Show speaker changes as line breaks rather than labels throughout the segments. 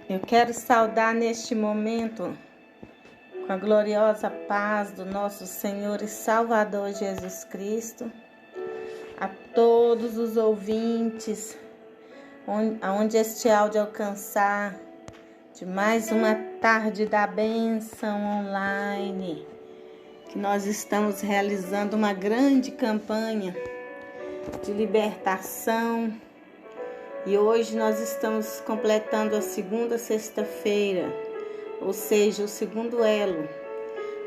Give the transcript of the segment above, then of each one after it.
Eu quero saudar neste momento com a gloriosa paz do nosso Senhor e Salvador Jesus Cristo, a todos os ouvintes, aonde este áudio alcançar, de mais uma tarde da bênção online, que nós estamos realizando uma grande campanha de libertação. E hoje nós estamos completando a segunda sexta-feira, ou seja, o segundo elo,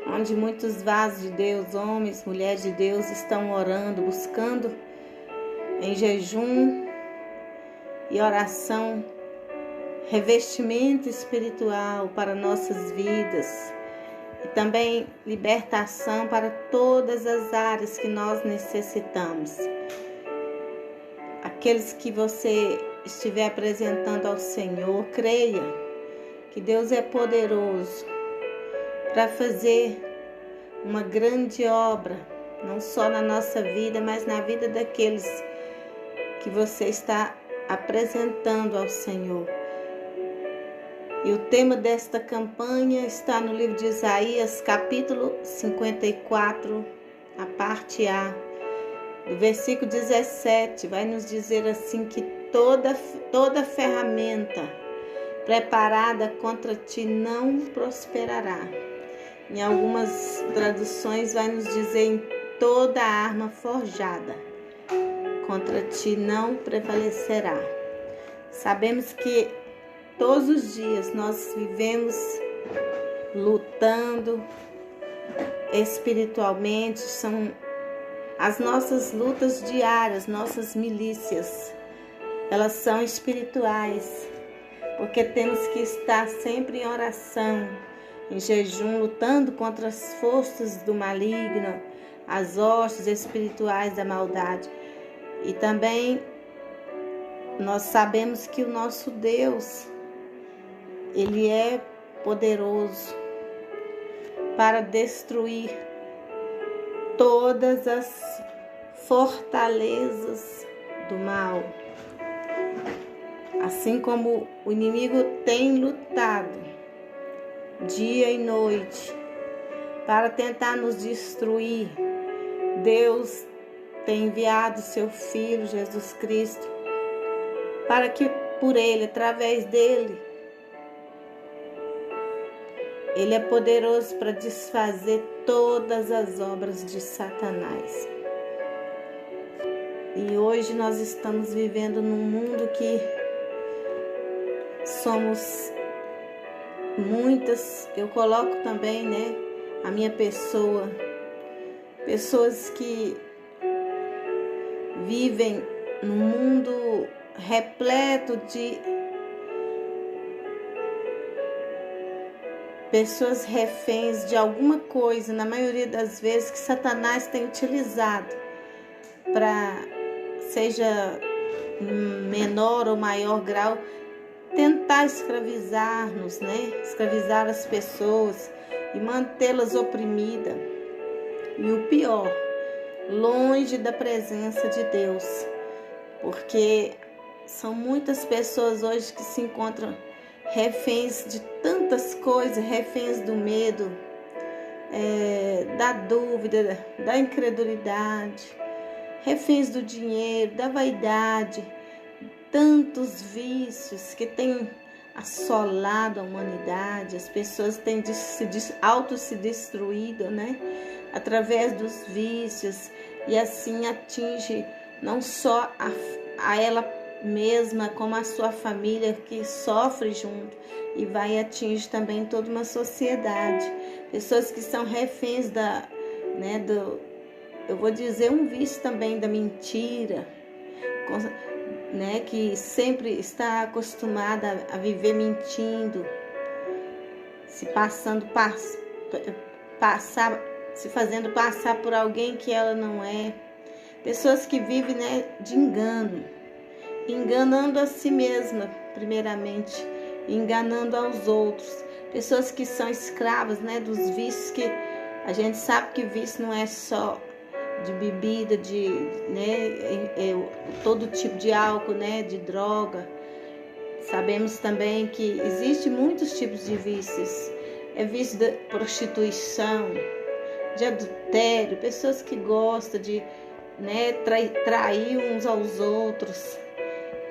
onde muitos vasos de Deus, homens, mulheres de Deus, estão orando, buscando em jejum e oração revestimento espiritual para nossas vidas e também libertação para todas as áreas que nós necessitamos. Aqueles que você estiver apresentando ao Senhor, creia que Deus é poderoso para fazer uma grande obra, não só na nossa vida, mas na vida daqueles que você está apresentando ao Senhor. E o tema desta campanha está no livro de Isaías, capítulo 54, a parte A. Do versículo 17, vai nos dizer assim que toda ferramenta preparada contra ti não prosperará. Em algumas traduções vai nos dizer em toda arma forjada contra ti não prevalecerá. Sabemos que todos os dias nós vivemos lutando espiritualmente, são as nossas lutas diárias, nossas milícias, elas são espirituais, porque temos que estar sempre em oração, em jejum, lutando contra as forças do maligno, as hostes espirituais da maldade. E também nós sabemos que o nosso Deus, Ele é poderoso para destruir todas as fortalezas do mal. Assim como o inimigo tem lutado dia e noite para tentar nos destruir, Deus tem enviado seu Filho Jesus Cristo para que por Ele, através dele, Ele é poderoso para desfazer todas as obras de Satanás. E hoje nós estamos vivendo num mundo que somos muitas, eu coloco também, a minha pessoa, pessoas que vivem num mundo repleto de pessoas reféns de alguma coisa, na maioria das vezes, que Satanás tem utilizado para, seja em menor ou maior grau, tentar escravizar-nos, escravizar as pessoas e mantê-las oprimidas. E o pior, longe da presença de Deus, porque são muitas pessoas hoje que se encontram reféns de tantas coisas, reféns do medo, da dúvida, da incredulidade, reféns do dinheiro, da vaidade, tantos vícios que têm assolado a humanidade. As pessoas têm se destruído, através dos vícios, e assim atinge não só a ela mesma, como a sua família que sofre junto, e vai atingir também toda uma sociedade. Pessoas que são reféns eu vou dizer um vício também da mentira, que sempre está acostumada a viver mentindo, se fazendo passar por alguém que ela não é. Pessoas que vivem de engano, enganando a si mesma, primeiramente, enganando aos outros. Pessoas que são escravas dos vícios, que a gente sabe que vício não é só de bebida, todo tipo de álcool, de droga. Sabemos também que existem muitos tipos de vícios. É vício da prostituição, de adultério, pessoas que gostam de trair uns aos outros,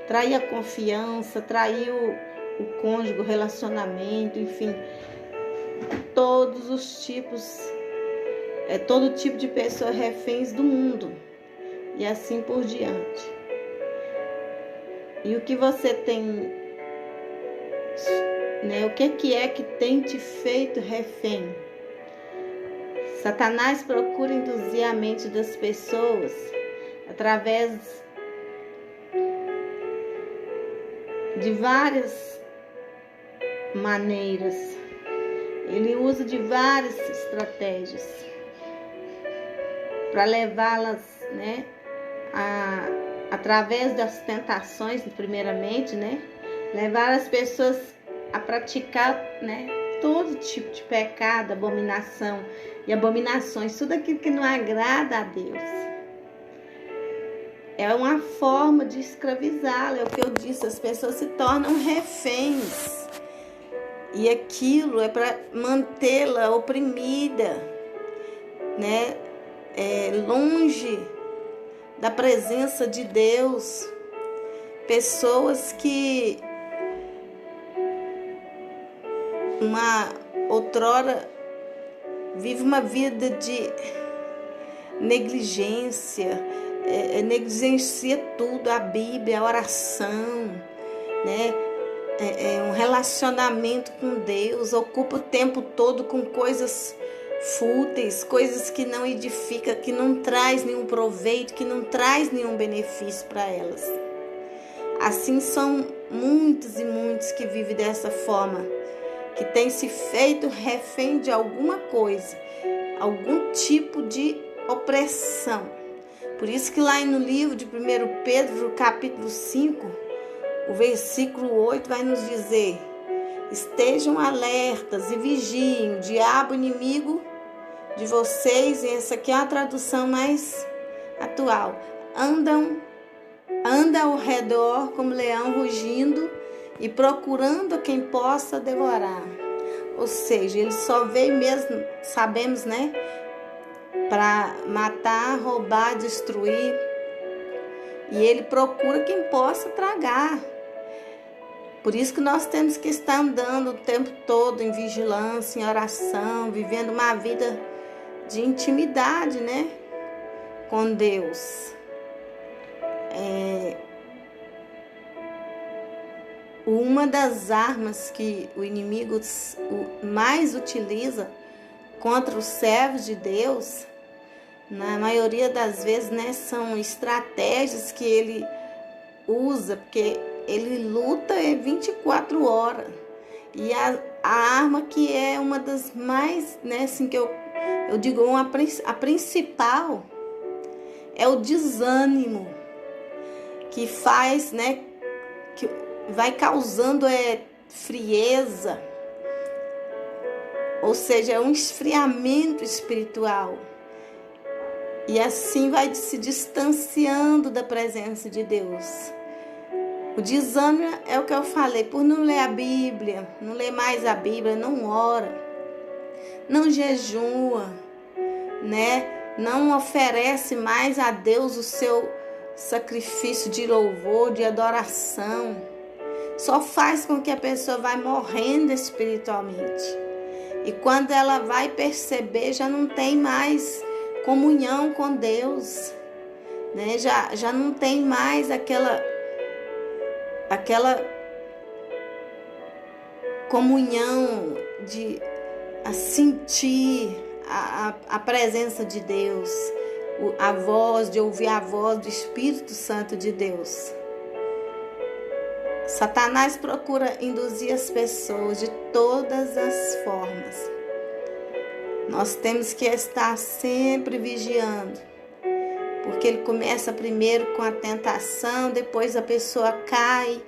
trair a confiança, trair o cônjuge, o relacionamento, enfim, todos os tipos, todo tipo de pessoa reféns do mundo e assim por diante. E o que você tem, o que é que tem te feito refém? Satanás procura induzir a mente das pessoas através de várias maneiras. Ele usa de várias estratégias para levá-las, através das tentações, primeiramente, levar as pessoas a praticar, todo tipo de pecado, abominação e abominações, tudo aquilo que não agrada a Deus. É uma forma de escravizá-la, é o que eu disse, as pessoas se tornam reféns. E aquilo é para mantê-la oprimida, longe da presença de Deus. Pessoas que outrora vive uma vida de negligência, negligencia tudo, a Bíblia, a oração, um relacionamento com Deus, ocupa o tempo todo com coisas fúteis, coisas que não edificam, que não traz nenhum proveito, que não traz nenhum benefício para elas. Assim são muitos e muitos que vivem dessa forma, que tem se feito refém de alguma coisa, algum tipo de opressão. Por isso que lá no livro de 1 Pedro, capítulo 5, o versículo 8 vai nos dizer: estejam alertas e vigiem, o diabo inimigo de vocês, e essa aqui é uma tradução mais atual, anda ao redor como leão rugindo e procurando quem possa devorar. Ou seja, ele só veio mesmo, sabemos, para matar, roubar, destruir. E ele procura quem possa tragar. Por isso que nós temos que estar andando o tempo todo em vigilância, em oração, vivendo uma vida de intimidade, com Deus. Uma das armas que o inimigo mais utiliza contra os servos de Deus, na maioria das vezes, são estratégias que ele usa, porque ele luta 24 horas. E a arma que é uma das mais, assim, que eu digo, a principal, é o desânimo, que faz, que vai causando frieza, ou seja, é um esfriamento espiritual. E assim vai se distanciando da presença de Deus. O desânimo é o que eu falei, por não ler a Bíblia, não ler mais a Bíblia, não ora, não jejua, não oferece mais a Deus o seu sacrifício de louvor, de adoração. Só faz com que a pessoa vai morrendo espiritualmente. E quando ela vai perceber, já não tem mais comunhão com Deus, já não tem mais aquela comunhão de sentir a presença de Deus, de ouvir a voz do Espírito Santo de Deus. Satanás procura induzir as pessoas de todas as formas. Nós temos que estar sempre vigiando, porque ele começa primeiro com a tentação, depois a pessoa cai,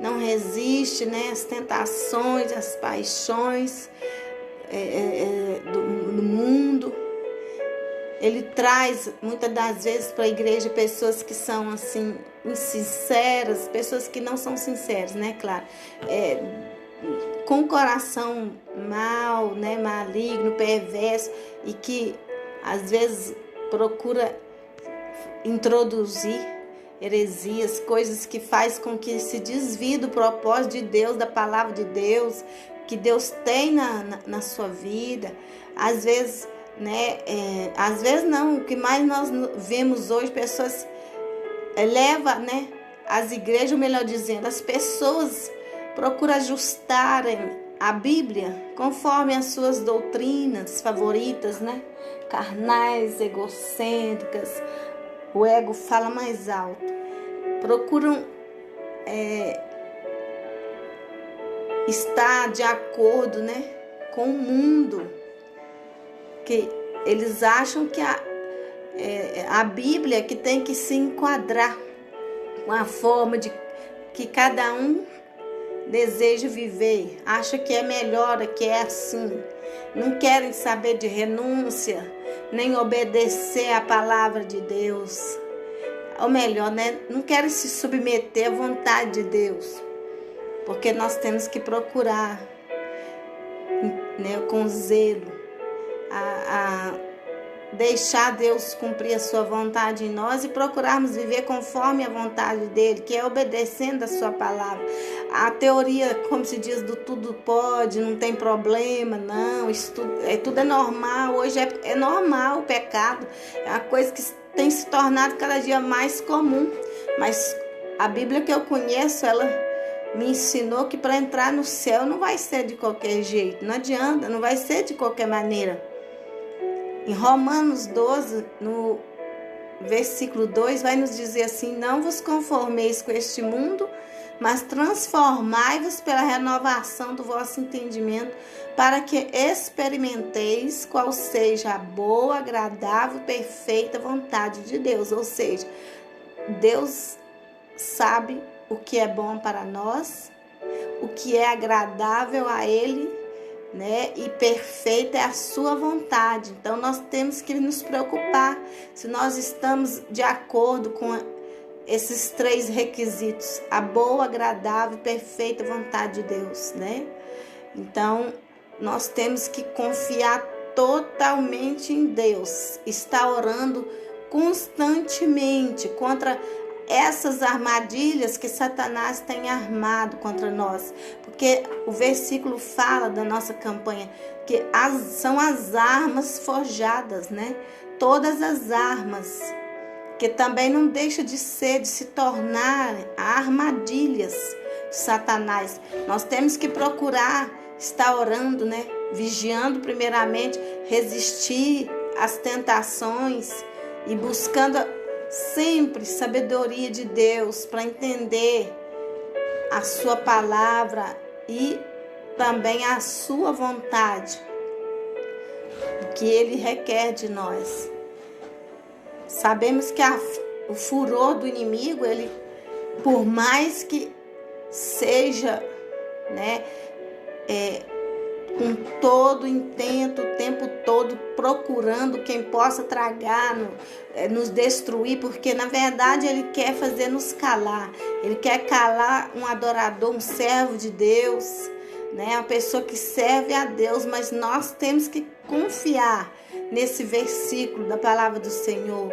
não resiste, às tentações, às paixões do mundo. ele traz muitas das vezes para a igreja pessoas que são assim insinceras, pessoas que não são sinceras, né, claro, com o coração mal, né, maligno, perverso, e que às vezes procura introduzir heresias, coisas que faz com que se desvie do propósito de Deus, da palavra de Deus, que Deus tem na sua vida. Às vezes, né, às vezes não, o que mais nós vemos hoje, pessoas leva, né, as igrejas, ou melhor dizendo, as pessoas procuram ajustarem a Bíblia conforme as suas doutrinas favoritas, né, carnais, egocêntricas. O ego fala mais alto. Procuram estar de acordo, né, com o mundo. Que eles acham que a Bíblia que tem que se enquadrar com a forma de que cada um deseja viver. Acha que é melhor, que é assim. Não querem saber de renúncia, nem obedecer à palavra de Deus. Ou melhor, né? Não querem se submeter à vontade de Deus. Porque nós temos que procurar, né, com zelo, a deixar Deus cumprir a sua vontade em nós e procurarmos viver conforme a vontade dele, que é obedecendo a sua palavra. A teoria, como se diz, do tudo pode, não tem problema, não, isso tudo é normal. Hoje é normal o pecado, é uma coisa que tem se tornado cada dia mais comum. Mas a Bíblia que eu conheço, ela me ensinou que para entrar no céu não vai ser de qualquer jeito, não adianta, não vai ser de qualquer maneira. Em Romanos 12, no versículo 2, vai nos dizer assim: não vos conformeis com este mundo, mas transformai-vos pela renovação do vosso entendimento, para que experimenteis qual seja a boa, agradável, perfeita vontade de Deus. Ou seja, Deus sabe o que é bom para nós, o que é agradável a Ele, né? E perfeita é a sua vontade. Então nós temos que nos preocupar se nós estamos de acordo com esses 3 requisitos: a boa, agradável e perfeita vontade de Deus, né? Então nós temos que confiar totalmente em Deus, estar orando constantemente contra essas armadilhas que Satanás tem armado contra nós, porque o versículo fala da nossa campanha que são as armas forjadas, né? Todas as armas, que também não deixa de se tornar armadilhas de Satanás. Nós temos que procurar estar orando, né? Vigiando primeiramente, resistir às tentações e buscando sempre sabedoria de Deus para entender a sua palavra e também a sua vontade, o que ele requer de nós. Sabemos que o furor do inimigo, ele, por mais que seja, né, com todo intento, o tempo todo procurando quem possa tragar, nos destruir, porque na verdade ele quer fazer nos calar. Ele quer calar um adorador, um servo de Deus, né? Uma pessoa que serve a Deus. Mas nós temos que confiar nesse versículo da palavra do Senhor,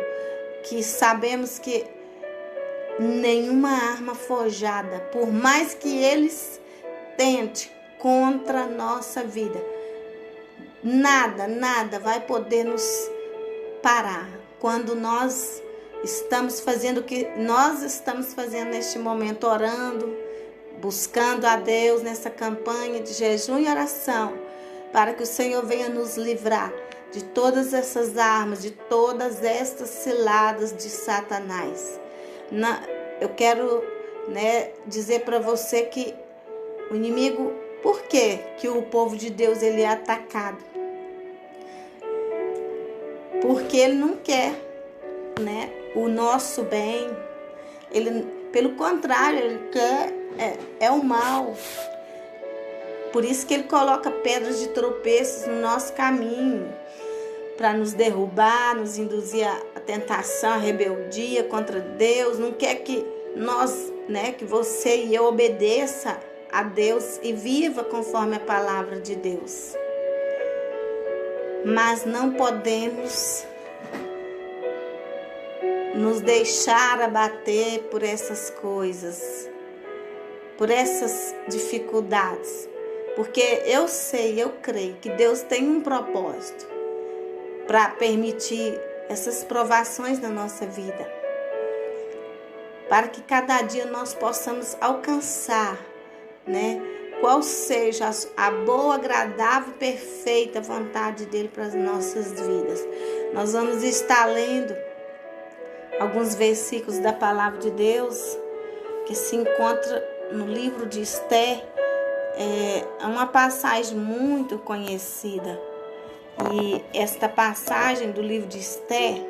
que sabemos que nenhuma arma forjada, por mais que eles tentem contra a nossa vida, nada vai poder nos parar quando nós estamos fazendo o que nós estamos fazendo neste momento, orando, buscando a Deus nessa campanha de jejum e oração, para que o Senhor venha nos livrar de todas essas armas, de todas estas ciladas de Satanás. Eu quero, né, dizer para você que o inimigo, por que o povo de Deus ele é atacado? Porque ele não quer, né, o nosso bem. Ele, pelo contrário, ele quer o mal. Por isso que ele coloca pedras de tropeços no nosso caminho, para nos derrubar, nos induzir à tentação, à rebeldia contra Deus. Não quer que nós, que você e eu obedeça a Deus e viva conforme a palavra de Deus. Mas não podemos nos deixar abater por essas coisas, por essas dificuldades. Porque eu sei, eu creio que Deus tem um propósito para permitir essas provações na nossa vida, para que cada dia nós possamos alcançar, qual seja a boa, agradável, perfeita vontade dele para as nossas vidas. Nós vamos estar lendo alguns versículos da palavra de Deus que se encontra no livro de Esther. É uma passagem muito conhecida. E esta passagem do livro de Esther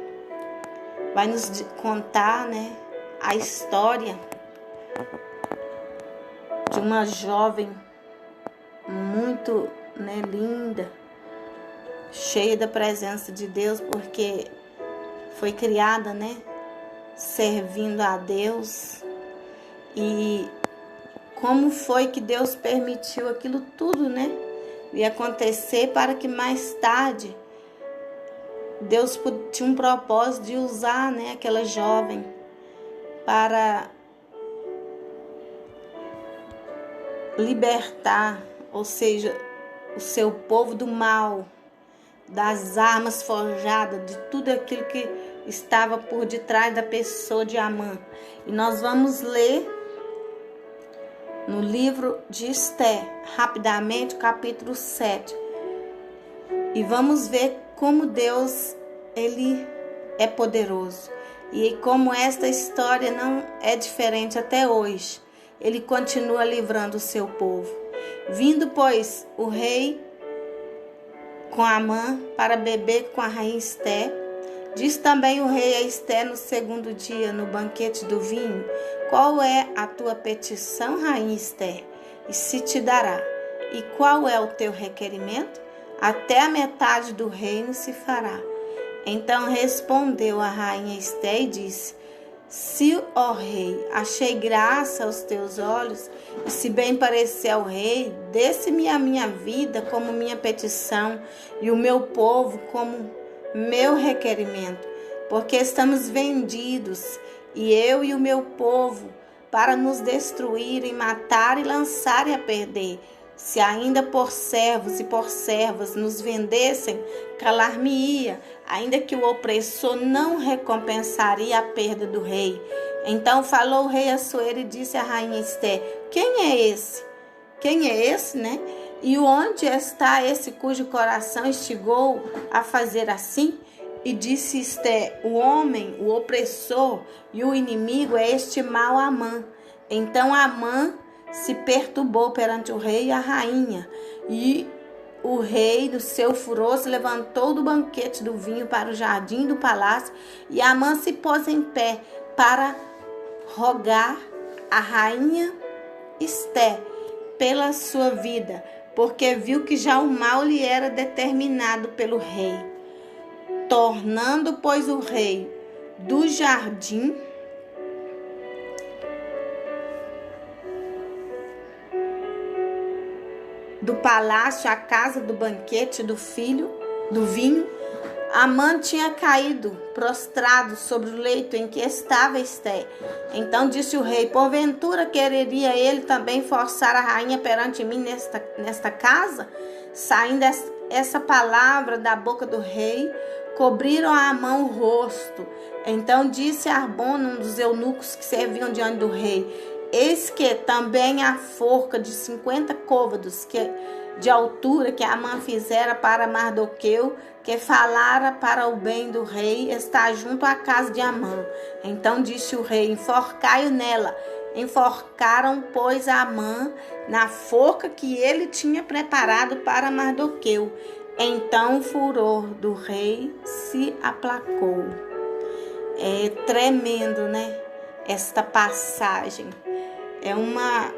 vai nos contar, a história de uma jovem muito, linda, cheia da presença de Deus, porque foi criada, servindo a Deus. E como foi que Deus permitiu aquilo tudo, e acontecer para que mais tarde Deus tinha um propósito de usar, aquela jovem para libertar, ou seja, o seu povo do mal, das armas forjadas, de tudo aquilo que estava por detrás da pessoa de Amã. E nós vamos ler no livro de Esther, rapidamente, capítulo 7. E vamos ver como Deus, ele é poderoso. E como esta história não é diferente até hoje. Ele continua livrando o seu povo. Vindo, pois, o rei com Amã para beber com a rainha Esther, diz também o rei a Esther no segundo dia, no banquete do vinho: qual é a tua petição, rainha Esther? E se te dará. E qual é o teu requerimento? Até a metade do reino se fará. Então respondeu a rainha Esther e disse: se, ó rei, achei graça aos teus olhos, e se bem parecer ao rei, desse-me a minha vida como minha petição, e o meu povo como meu requerimento, porque estamos vendidos, e eu e o meu povo, para nos destruírem, matar e lançarem a perder. Se ainda por servos e por servas nos vendessem, calar-me-ia, ainda que o opressor não recompensaria a perda do rei. Então falou o rei Assuero e disse à rainha Esther: quem é esse? Quem é esse, E onde está esse cujo coração instigou a fazer assim? E disse Esther: o homem, o opressor e o inimigo é este mau Amã. Então Amã se perturbou perante o rei e a rainha, e o rei, do seu furor, se levantou do banquete do vinho para o jardim do palácio, e Amã se pôs em pé para rogar a rainha Esther pela sua vida, porque viu que já o mal lhe era determinado pelo rei. Tornando, pois, o rei do jardim do palácio à casa do banquete do vinho, Amã tinha caído prostrado sobre o leito em que estava Esther. Então disse o rei: porventura quereria ele também forçar a rainha perante mim nesta casa? Saindo essa palavra da boca do rei, cobriram a Amã o rosto. Então disse Arbona, um dos eunucos que serviam diante do rei: eis que também a forca de 50 côvados de altura que Amã fizera para Mardoqueu, que falara para o bem do rei, está junto à casa de Amã. Então disse o rei: enforcai-o nela. Enforcaram, pois, Amã na forca que ele tinha preparado para Mardoqueu. Então o furor do rei se aplacou. É tremendo, esta passagem. É uma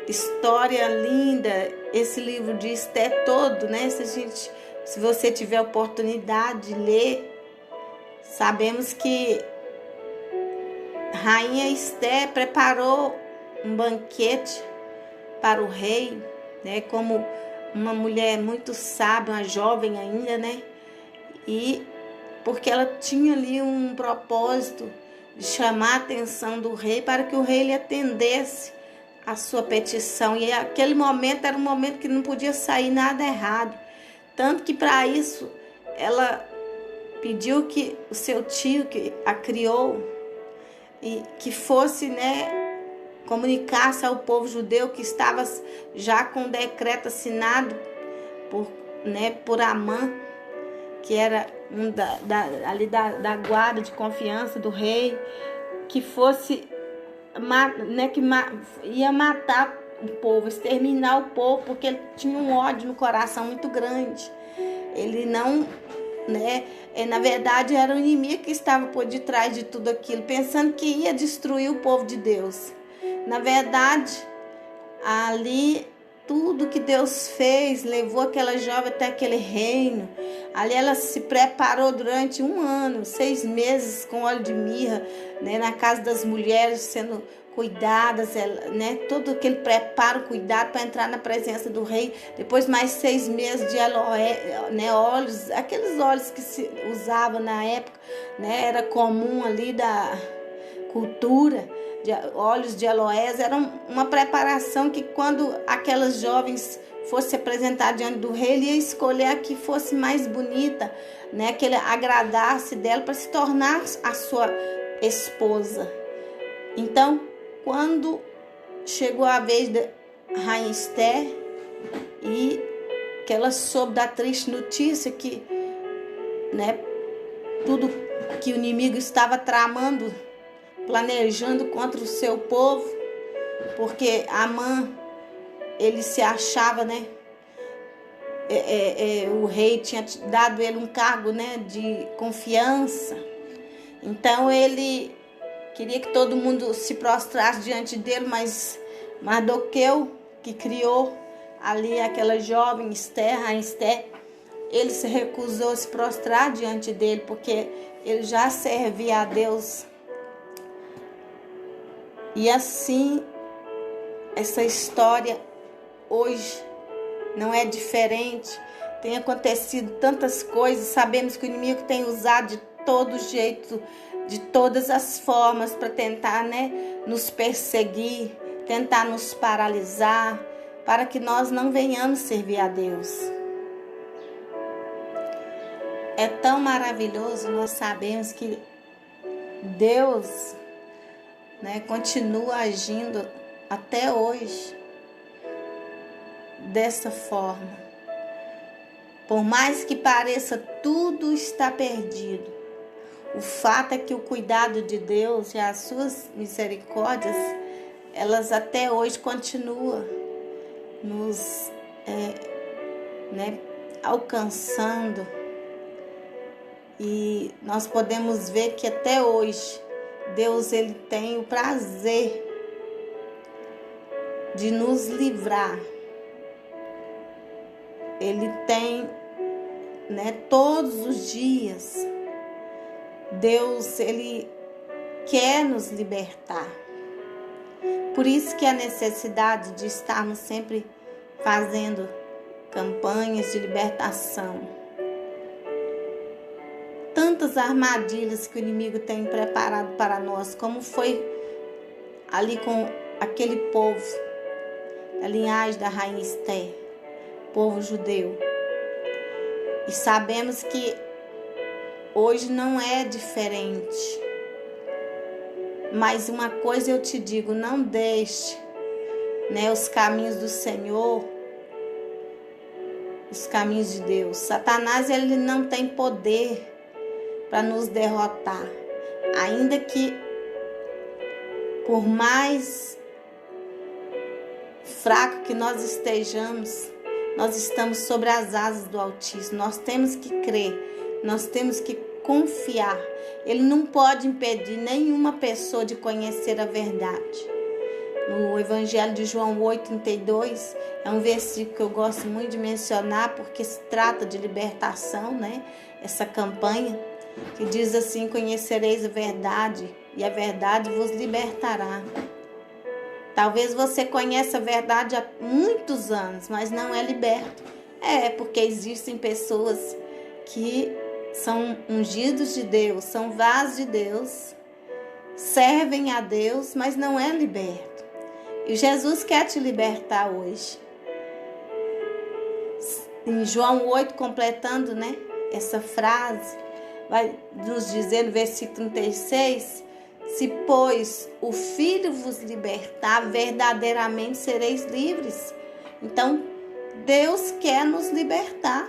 história linda, esse livro de Esther todo, se a gente Se você tiver oportunidade de ler, sabemos que Rainha Esther preparou um banquete para o rei, né? Como uma mulher muito sábia, uma jovem ainda, né? E porque ela tinha ali um propósito de chamar a atenção do rei para que o rei lhe atendesse a sua petição. E aquele momento era um momento que não podia sair nada errado. Tanto que para isso ela pediu que o seu tio que a criou e que fosse, né, comunicasse ao povo judeu que estava já com o decreto assinado por Amã, que era um da guarda de confiança do rei, que fosse, né, que ia matar o povo, exterminar o povo, porque ele tinha um ódio no coração muito grande. Ele não, né, na verdade era o inimigo que estava por detrás de tudo aquilo, pensando que ia destruir o povo de Deus. Na verdade, ali tudo que Deus fez, levou aquela jovem até aquele reino. Ali ela se preparou durante 1 ano, 6 meses com óleo de mirra, né, na casa das mulheres, sendo cuidadas, né, todo aquele preparo, cuidado para entrar na presença do rei. Depois mais 6 meses de aloé, né, óleos, aqueles óleos que se usavam na época, né, era comum ali da cultura. De óleos de aloés, era uma preparação que quando aquelas jovens fossem apresentar diante do rei, ele ia escolher a que fosse mais bonita, né, que ele agradasse dela para se tornar a sua esposa. Então, quando chegou a vez da Rainha Esther e que ela soube da triste notícia que, né, tudo que o inimigo estava tramando, planejando contra o seu povo, porque Amã, ele se achava, né, o rei tinha dado ele um cargo, né, de confiança. Então ele queria que todo mundo se prostrasse diante dele, mas Mardoqueu, que criou ali aquela jovem Esther, a Esther, ele se recusou a se prostrar diante dele, porque ele já servia a Deus. E assim, essa história hoje não é diferente. Tem acontecido tantas coisas. Sabemos que o inimigo tem usado de todo jeito, de todas as formas para tentar, né, nos perseguir, tentar nos paralisar, para que nós não venhamos servir a Deus. É tão maravilhoso, nós sabemos que Deus, né, continua agindo até hoje dessa forma. Por mais que pareça tudo está perdido, o fato é que o cuidado de Deus e as suas misericórdias, elas até hoje continuam nos né, alcançando. E nós podemos ver que até hoje Deus, ele tem o prazer de nos livrar. Ele tem, né, todos os dias, Deus, ele quer nos libertar. Por isso que a necessidade de estarmos sempre fazendo campanhas de libertação. Tantas armadilhas que o inimigo tem preparado para nós, como foi ali com aquele povo, a linhagem da Rainha Esther, povo judeu. E sabemos que hoje não é diferente. Mas uma coisa eu te digo, não deixe, né, os caminhos do Senhor, os caminhos de Deus. Satanás, ele não tem poder para nos derrotar. Ainda que, por mais fraco que nós estejamos, nós estamos sobre as asas do Altíssimo. Nós temos que crer, nós temos que confiar. Ele não pode impedir nenhuma pessoa de conhecer a verdade. no Evangelho de João 8:32, é um versículo que eu gosto muito de mencionar, porque se trata de libertação, né? Essa campanha, que diz assim: conhecereis a verdade, e a verdade vos libertará. Talvez você conheça a verdade há muitos anos, mas não é liberto. Porque existem pessoas que são ungidos de Deus, são vasos de Deus, servem a Deus, mas não é liberto. E Jesus quer te libertar hoje. Em João 8, completando, né, essa frase, vai nos dizer no versículo 36, se, pois, o Filho vos libertar, verdadeiramente sereis livres. Então, Deus quer nos libertar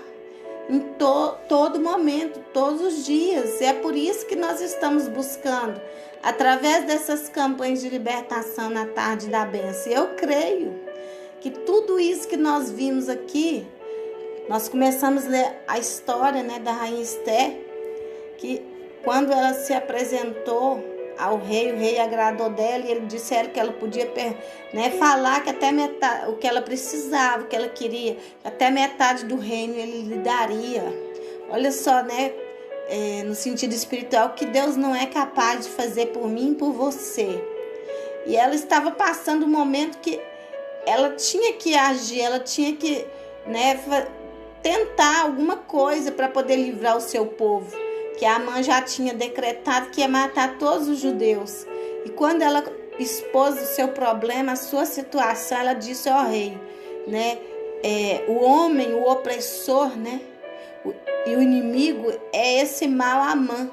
em todo momento, todos os dias. E é por isso que nós estamos buscando, através dessas campanhas de libertação na tarde da bênção. Eu creio que tudo isso que nós vimos aqui, nós começamos a ler a história, né, da rainha Esther, que quando ela se apresentou ao rei, o rei agradou dela e ele disse a ela que ela podia, né, falar que até metade, o que ela precisava, o que ela queria, até metade do reino ele lhe daria. Olha só, né, no sentido espiritual, que Deus não é capaz de fazer por mim e por você. E ela estava passando um momento que ela tinha que agir, ela tinha que, né, tentar alguma coisa para poder livrar o seu povo, que Amã já tinha decretado que ia matar todos os judeus. E quando ela expôs o seu problema, a sua situação, ela disse ao rei, né, o homem, o opressor, né, e o inimigo é esse mal Amã.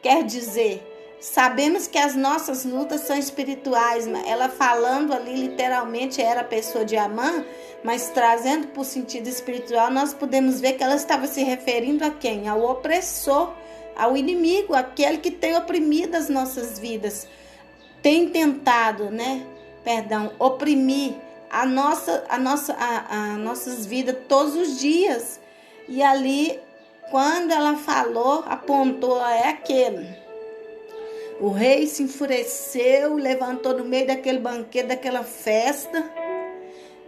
Quer dizer, sabemos que as nossas lutas são espirituais. Ela falando ali literalmente era a pessoa de Amã, mas trazendo para o sentido espiritual, nós podemos ver que ela estava se referindo a quem? Ao opressor, ao inimigo, aquele que tem oprimido as nossas vidas, tem tentado, né? Oprimir as nossas vidas todos os dias. E ali, quando ela falou, apontou, é aquele. O rei se enfureceu, levantou no meio daquele banquete, daquela festa,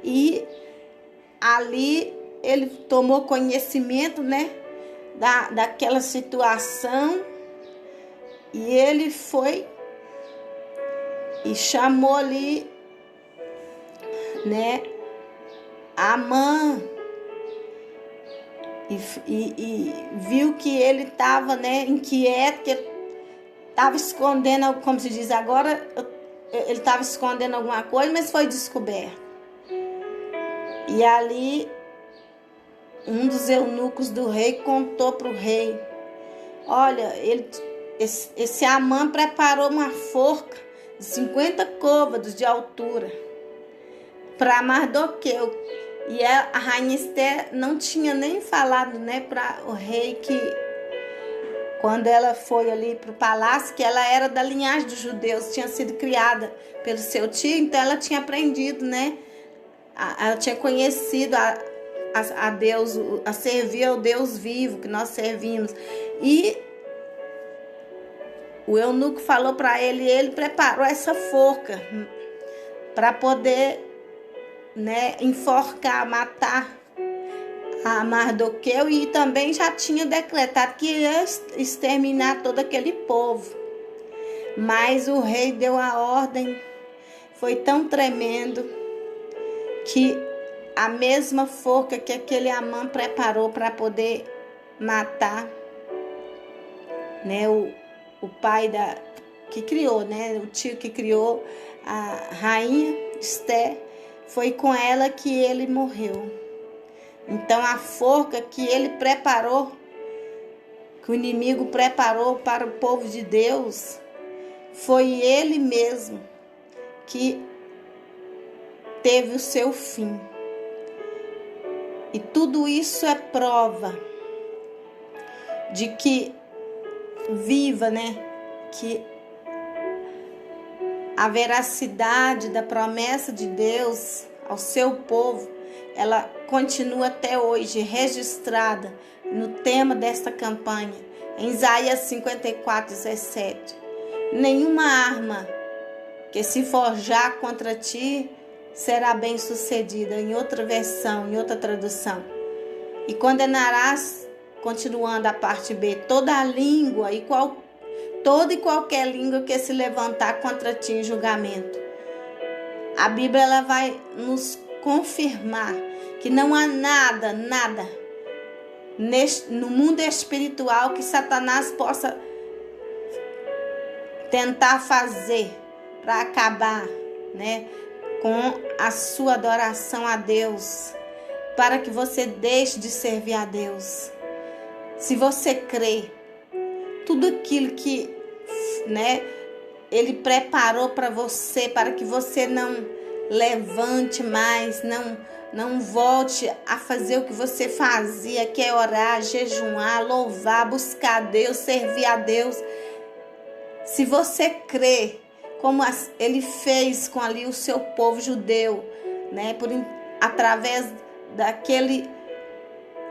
e ali ele tomou conhecimento, né, daquela situação, e ele foi e chamou ali, né, Amã, e viu que ele estava, né, inquieto, que estava escondendo, como se diz agora, ele estava escondendo alguma coisa, mas foi descoberto. E ali, um dos eunucos do rei contou para o rei, olha, esse Amã preparou uma forca de 50 côvados de altura para Mardoqueu. E a rainha Esther não tinha nem falado, né, para o rei que, quando ela foi ali para o palácio, que ela era da linhagem dos judeus, tinha sido criada pelo seu tio, então ela tinha aprendido, né? Ela tinha conhecido a Deus, a servir ao Deus vivo que nós servimos. E o eunuco falou para ele, ele preparou essa forca para poder, né, enforcar, matar a Mardoqueu, e também já tinha decretado que ia exterminar todo aquele povo. Mas o rei deu a ordem, foi tão tremendo, que a mesma forca que aquele Amã preparou para poder matar, né, o pai que criou, né, o tio que criou a rainha Esther, foi com ela que ele morreu. Então a forca que ele preparou, que o inimigo preparou para o povo de Deus, foi ele mesmo que teve o seu fim. E tudo isso é prova de que viva, né, que a veracidade da promessa de Deus ao seu povo, ela continua até hoje registrada no tema desta campanha, em Isaías 54:17. Nenhuma arma que se forjar contra ti, será bem sucedida. Em outra versão, em outra tradução. E condenarás, continuando a parte B, toda a língua e toda e qualquer língua que se levantar contra ti em julgamento. A Bíblia ela vai nos confirmar que não há nada no mundo espiritual que Satanás possa tentar fazer para acabar, né, com a sua adoração a Deus, para que você deixe de servir a Deus. Se você crê, tudo aquilo que, né, Ele preparou para você, para que você não levante mais, não volte a fazer o que você fazia, que é orar, jejuar, louvar, buscar a Deus, servir a Deus. Se você crê, como Ele fez com ali o seu povo judeu, né, através daquele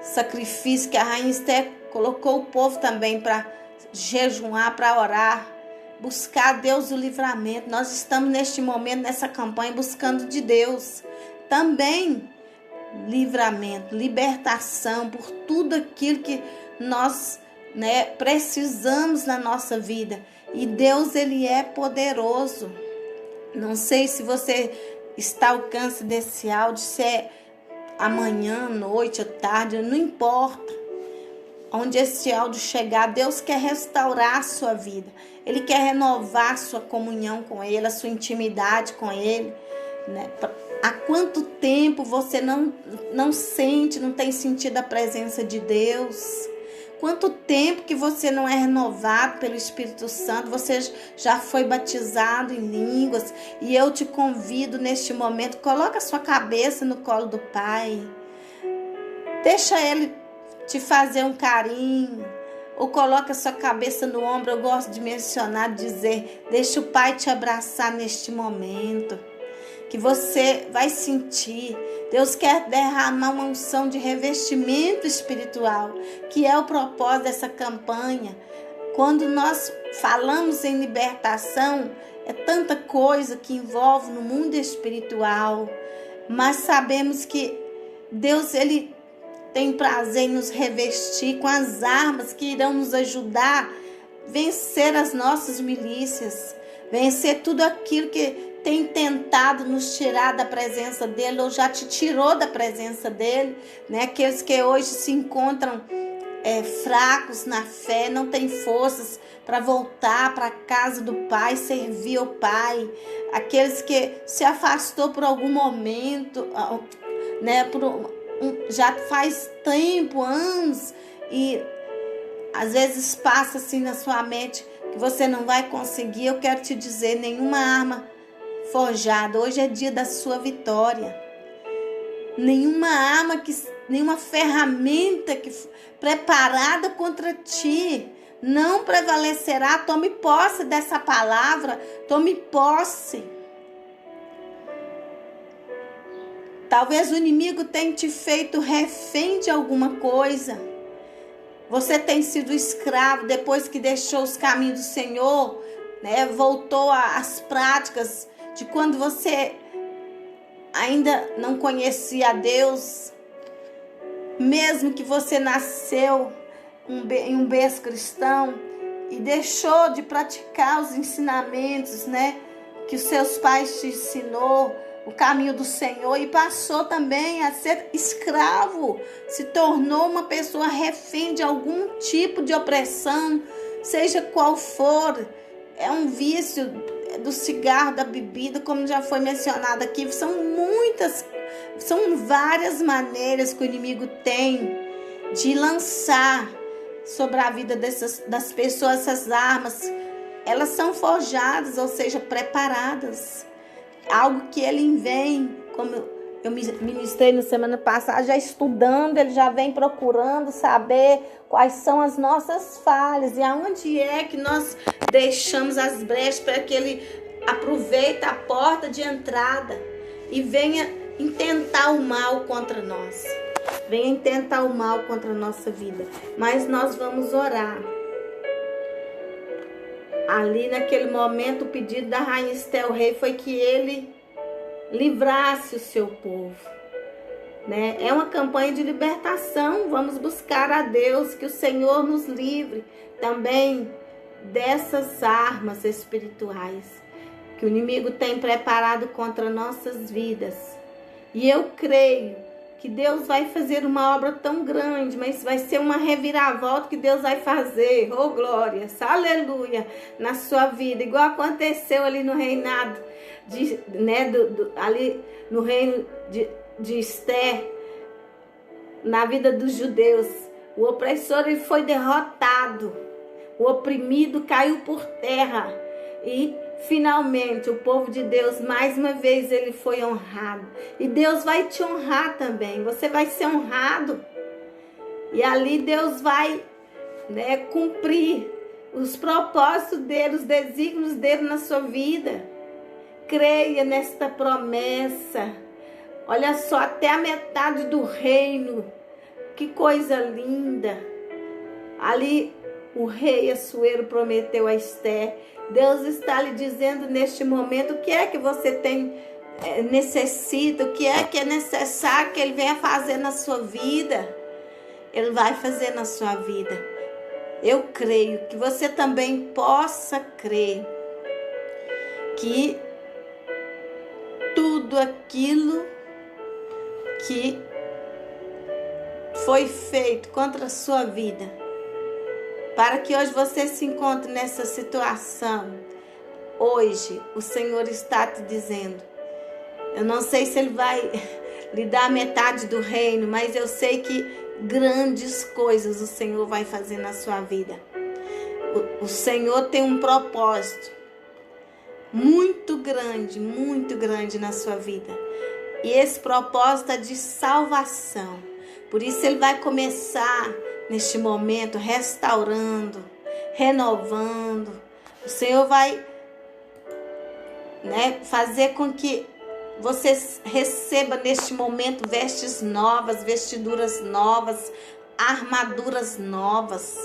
sacrifício que a rainha Esther colocou o povo também para jejuar, para orar, buscar a Deus o livramento. Nós estamos neste momento, nessa campanha, buscando de Deus também livramento, libertação por tudo aquilo que nós, né, precisamos na nossa vida. E Deus, Ele é poderoso. Não sei se você está ao alcance desse áudio, se é amanhã, noite ou tarde, não importa. Onde esse áudio chegar, Deus quer restaurar a sua vida. Ele quer renovar a sua comunhão com Ele, a sua intimidade com Ele, né? Há quanto tempo você não sente, não tem sentido a presença de Deus? Quanto tempo que você não é renovado pelo Espírito Santo? Você já foi batizado em línguas? E eu te convido neste momento, coloca a sua cabeça no colo do Pai. Deixa Ele te fazer um carinho. Ou coloca a sua cabeça no ombro. Eu gosto de mencionar, dizer, deixa o Pai te abraçar neste momento. Que você vai sentir. Deus quer derramar uma unção de revestimento espiritual, que é o propósito dessa campanha. Quando nós falamos em libertação, é tanta coisa que envolve no mundo espiritual, mas sabemos que Deus, Ele tem prazer em nos revestir com as armas que irão nos ajudar a vencer as nossas milícias, vencer tudo aquilo que tem tentado nos tirar da presença dele, ou já te tirou da presença dele, né? Aqueles que hoje se encontram fracos na fé, não têm forças para voltar para a casa do Pai, servir ao Pai. Aqueles que se afastou por algum momento, né? Já faz tempo, anos, e às vezes passa assim na sua mente que você não vai conseguir. Eu quero te dizer, nenhuma arma forjada, hoje é dia da sua vitória. Nenhuma arma, nenhuma ferramenta preparada contra ti não prevalecerá. Tome posse dessa palavra, tome posse. Talvez o inimigo tenha te feito refém de alguma coisa. Você tem sido escravo depois que deixou os caminhos do Senhor, né? Voltou às práticas de quando você ainda não conhecia a Deus. Mesmo que você nasceu em um berço cristão e deixou de praticar os ensinamentos, né, que os seus pais te ensinou, o caminho do Senhor, e passou também a ser escravo, se tornou uma pessoa refém de algum tipo de opressão, seja qual for. É um vício do cigarro, da bebida, como já foi mencionado aqui. São várias maneiras que o inimigo tem de lançar sobre a vida das pessoas essas armas. Elas são forjadas, ou seja, preparadas. Algo que ele vem, como eu ministrei na semana passada, já estudando, ele já vem procurando saber quais são as nossas falhas e aonde é que nós deixamos as brechas para que ele aproveite a porta de entrada e venha intentar o mal contra nós. Venha intentar o mal contra a nossa vida. Mas nós vamos orar. ali naquele momento o pedido da rainha Esther, o rei, foi que ele livrasse o seu povo, né? É uma campanha de libertação. Vamos buscar a Deus, que o Senhor nos livre também dessas armas espirituais que o inimigo tem preparado contra nossas vidas. E eu creio que Deus vai fazer uma obra tão grande, mas vai ser uma reviravolta que Deus vai fazer, oh glórias, aleluia, na sua vida, igual aconteceu ali no reinado, ali no reino de Esther, na vida dos judeus. O opressor, ele foi derrotado, o oprimido caiu por terra e finalmente o povo de Deus, mais uma vez, ele foi honrado. E Deus vai te honrar também. Você vai ser honrado. E ali Deus vai, né, cumprir os propósitos dele, os desígnios dele na sua vida. Creia nesta promessa. Olha só, até a metade do reino. Que coisa linda. Ali o rei Assuero prometeu a Esther. Deus está lhe dizendo neste momento o que é que você necessita, o que é necessário que Ele venha fazer na sua vida. Ele vai fazer na sua vida. Eu creio que você também possa crer que tudo aquilo que foi feito contra a sua vida, para que hoje você se encontre nessa situação, hoje o Senhor está te dizendo, eu não sei se Ele vai lhe dar metade do reino, mas eu sei que grandes coisas o Senhor vai fazer na sua vida. O Senhor tem um propósito muito grande na sua vida. E esse propósito é de salvação. Por isso Ele vai começar neste momento restaurando, renovando. O Senhor vai, né, fazer com que você receba neste momento vestes novas, vestiduras novas, armaduras novas.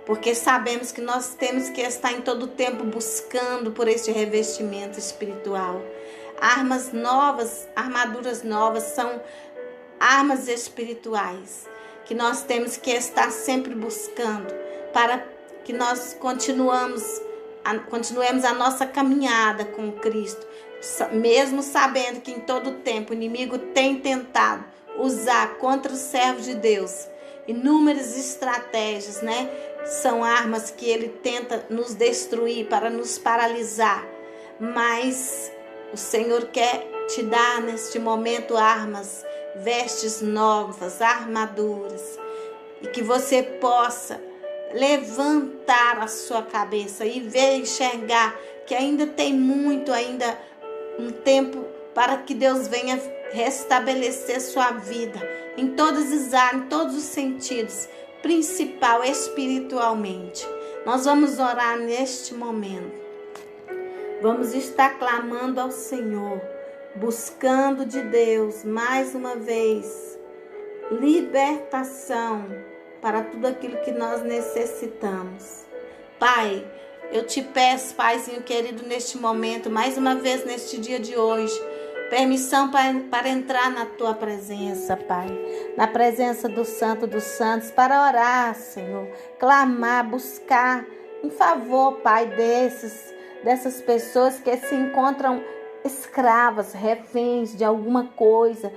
Porque sabemos que nós temos que estar em todo tempo buscando por este revestimento espiritual. Armas novas, armaduras novas são armas espirituais que nós temos que estar sempre buscando para que nós continuemos a nossa caminhada com Cristo, mesmo sabendo que em todo tempo o inimigo tem tentado usar contra os servos de Deus inúmeras estratégias, né? São armas que ele tenta nos destruir, para nos paralisar, mas o Senhor quer te dar neste momento armas, vestes novas, armaduras, e que você possa levantar a sua cabeça e ver, enxergar que ainda tem muito, ainda um tempo para que Deus venha restabelecer sua vida em todas as áreas, em todos os sentidos, principal espiritualmente. Nós vamos orar neste momento. Vamos estar clamando ao Senhor, buscando de Deus mais uma vez libertação para tudo aquilo que nós necessitamos. Pai, eu te peço, Paizinho querido, neste momento, mais uma vez neste dia de hoje, permissão para entrar na tua presença, Pai, na presença do Santo dos Santos, para orar, Senhor, clamar, buscar em favor, Pai, dessas pessoas que se encontram escravas, reféns de alguma coisa,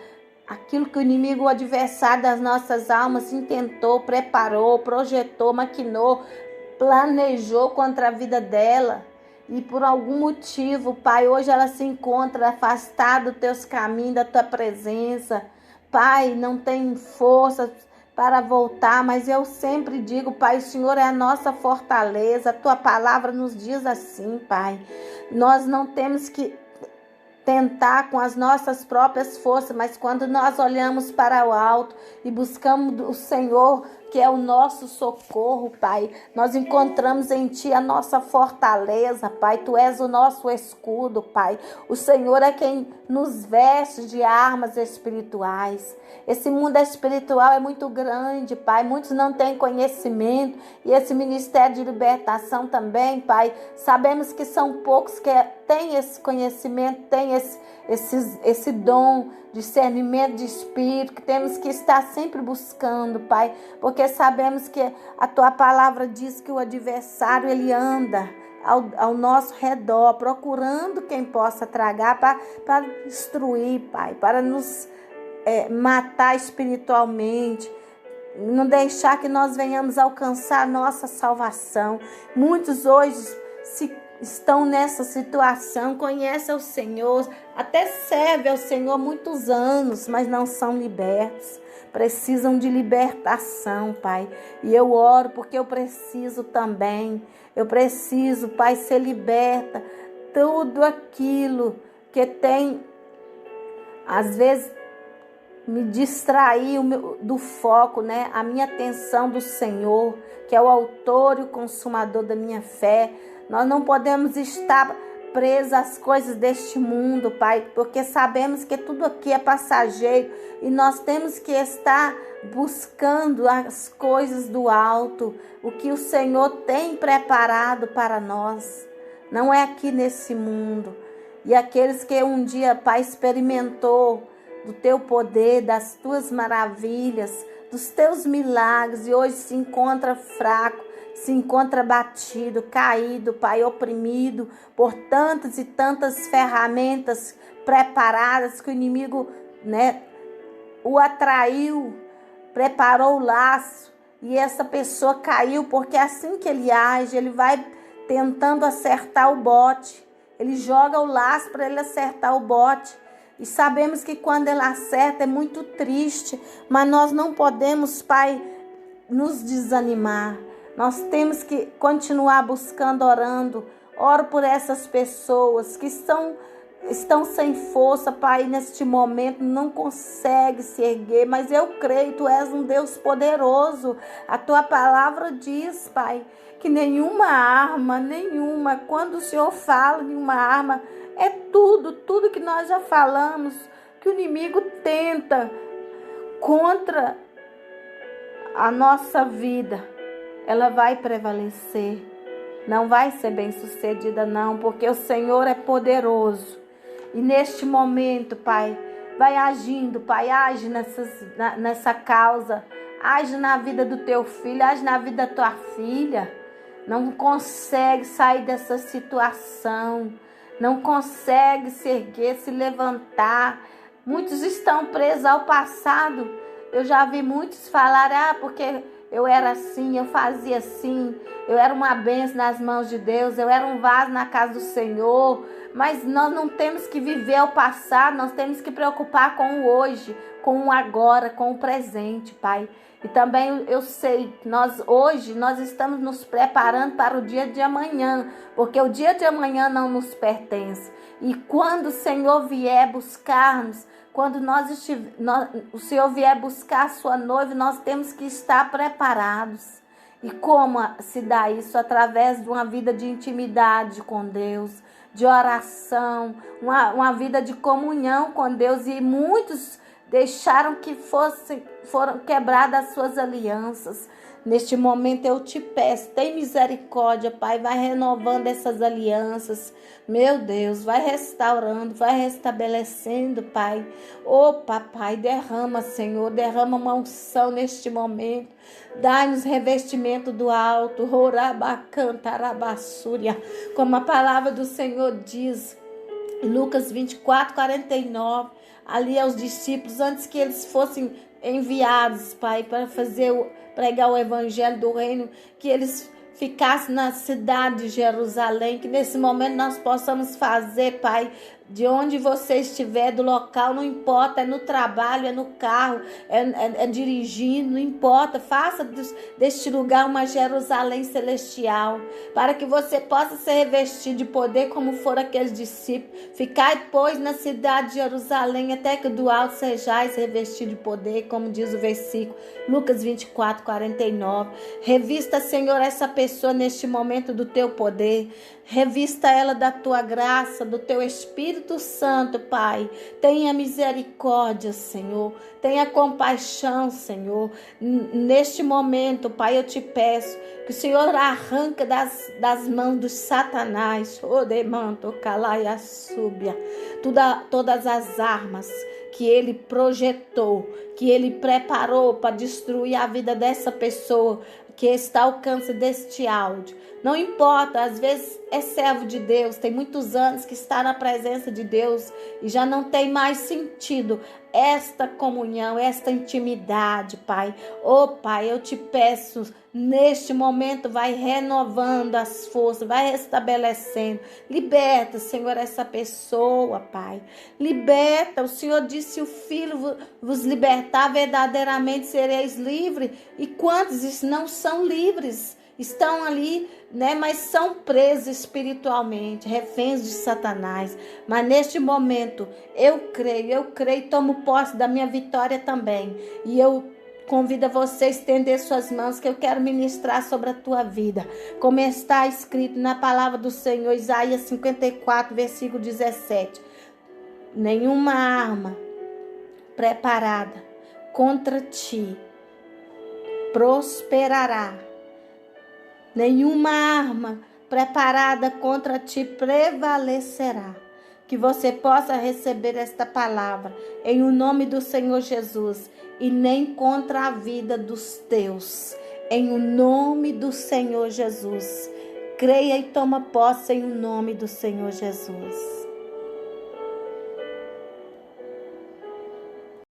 aquilo que o inimigo, o adversário das nossas almas, intentou, preparou, projetou, maquinou, planejou contra a vida dela. E por algum motivo, Pai, hoje ela se encontra afastada dos teus caminhos, da tua presença. Pai, não tem força para voltar, mas eu sempre digo, Pai, o Senhor é a nossa fortaleza. A tua palavra nos diz assim, Pai. Nós não temos que tentar com as nossas próprias forças, mas quando nós olhamos para o alto e buscamos o Senhor, que é o nosso socorro, Pai. Nós encontramos em Ti a nossa fortaleza, Pai. Tu és o nosso escudo, Pai. O Senhor é quem nos veste de armas espirituais. Esse mundo espiritual é muito grande, Pai. Muitos não têm conhecimento. E esse ministério de libertação também, Pai. Sabemos que são poucos que têm esse conhecimento, têm esse dom, discernimento de espírito, que temos que estar sempre buscando, Pai. Porque sabemos que a Tua palavra diz que o adversário, ele anda ao nosso redor, procurando quem possa tragar para destruir, Pai, para nos matar espiritualmente, não deixar que nós venhamos alcançar a nossa salvação. Muitos hoje estão nessa situação, conhecem o Senhor, até servem ao Senhor há muitos anos, mas não são libertos. Precisam de libertação, Pai. E eu oro porque eu preciso também. Eu preciso, Pai, ser liberta. Tudo aquilo que tem, às vezes, me distrair do foco, né? A minha atenção do Senhor, que é o autor e o consumador da minha fé. Nós não podemos estar presos às coisas deste mundo, Pai, porque sabemos que tudo aqui é passageiro e nós temos que estar buscando as coisas do alto, o que o Senhor tem preparado para nós. Não é aqui nesse mundo. E aqueles que um dia, Pai, experimentou do Teu poder, das Tuas maravilhas, dos Teus milagres e hoje se encontra fraco, se encontra batido, caído, Pai, oprimido por tantas e tantas ferramentas preparadas que o inimigo, né, o atraiu, preparou o laço e essa pessoa caiu, porque assim que ele age, ele vai tentando acertar o bote, ele joga o laço para ele acertar o bote. E sabemos que quando ele acerta é muito triste, mas nós não podemos, Pai, nos desanimar. Nós temos que continuar buscando, orando. Oro por essas pessoas que estão sem força, Pai, neste momento, não conseguem se erguer. Mas eu creio, Tu és um Deus poderoso. A Tua palavra diz, Pai, que nenhuma arma, quando o Senhor fala de uma arma, é tudo que nós já falamos, que o inimigo tenta contra a nossa vida, ela vai prevalecer, não vai ser bem sucedida não, porque o Senhor é poderoso. E neste momento, Pai, vai agindo, Pai, age nessa causa, age na vida do Teu filho, age na vida da Tua filha, não consegue sair dessa situação, não consegue se erguer, se levantar. Muitos estão presos ao passado. Eu já vi muitos falar, porque eu era assim, eu fazia assim, eu era uma bênção nas mãos de Deus, eu era um vaso na casa do Senhor. Mas nós não temos que viver o passado, nós temos que preocupar com o hoje, com o agora, com o presente, Pai. E também eu sei que hoje nós estamos nos preparando para o dia de amanhã, porque o dia de amanhã não nos pertence. E quando o Senhor vier buscar-nos, quando o Senhor vier buscar a sua noiva, nós temos que estar preparados. E como se dá isso? Através de uma vida de intimidade com Deus, de oração, uma vida de comunhão com Deus. E muitos deixaram que foram quebradas as suas alianças. Neste momento eu te peço, tem misericórdia, Pai, vai renovando essas alianças. Meu Deus, vai restaurando, vai restabelecendo, Pai. Ô, Papai, derrama, Senhor, derrama uma unção neste momento. Dai-nos revestimento do alto, como a palavra do Senhor diz, Lucas 24:49. Ali aos discípulos, antes que eles fossem enviados, Pai, para pregar o evangelho do reino, que eles ficassem na cidade de Jerusalém, que nesse momento nós possamos fazer, Pai, de onde você estiver, do local, não importa, é no trabalho, é no carro, é dirigindo, não importa. Faça deste lugar uma Jerusalém celestial, para que você possa ser revestido de poder como foram aqueles discípulos. Ficai, pois, na cidade de Jerusalém, até que do alto sejais revestido de poder, como diz o versículo, Lucas 24, 49. Revista, Senhor, essa pessoa neste momento do teu poder. Revista ela da tua graça, do teu Espírito Santo, Pai. Tenha misericórdia, Senhor. Tenha compaixão, Senhor. Neste momento, Pai, eu te peço que o Senhor arranca das mãos dos Satanás, todas as armas que ele projetou, que ele preparou para destruir a vida dessa pessoa que está ao alcance deste áudio. Não importa, às vezes é servo de Deus, tem muitos anos que está na presença de Deus e já não tem mais sentido esta comunhão, esta intimidade, Pai. Pai, eu te peço, neste momento vai renovando as forças, vai restabelecendo. Liberta, Senhor, essa pessoa, Pai. Liberta, o Senhor disse, se o Filho vos libertar, verdadeiramente sereis livres. E quantos não são livres? Estão ali, né, mas são presos espiritualmente, reféns de Satanás. Mas neste momento, eu creio, tomo posse da minha vitória também. E eu convido você a estender suas mãos, que eu quero ministrar sobre a tua vida. Como está escrito na palavra do Senhor, Isaías 54, versículo 17. Nenhuma arma preparada contra ti prosperará. Nenhuma arma preparada contra ti prevalecerá. Que você possa receber esta palavra em o nome do Senhor Jesus e nem contra a vida dos teus. Em o nome do Senhor Jesus. Creia e toma posse em o nome do Senhor Jesus.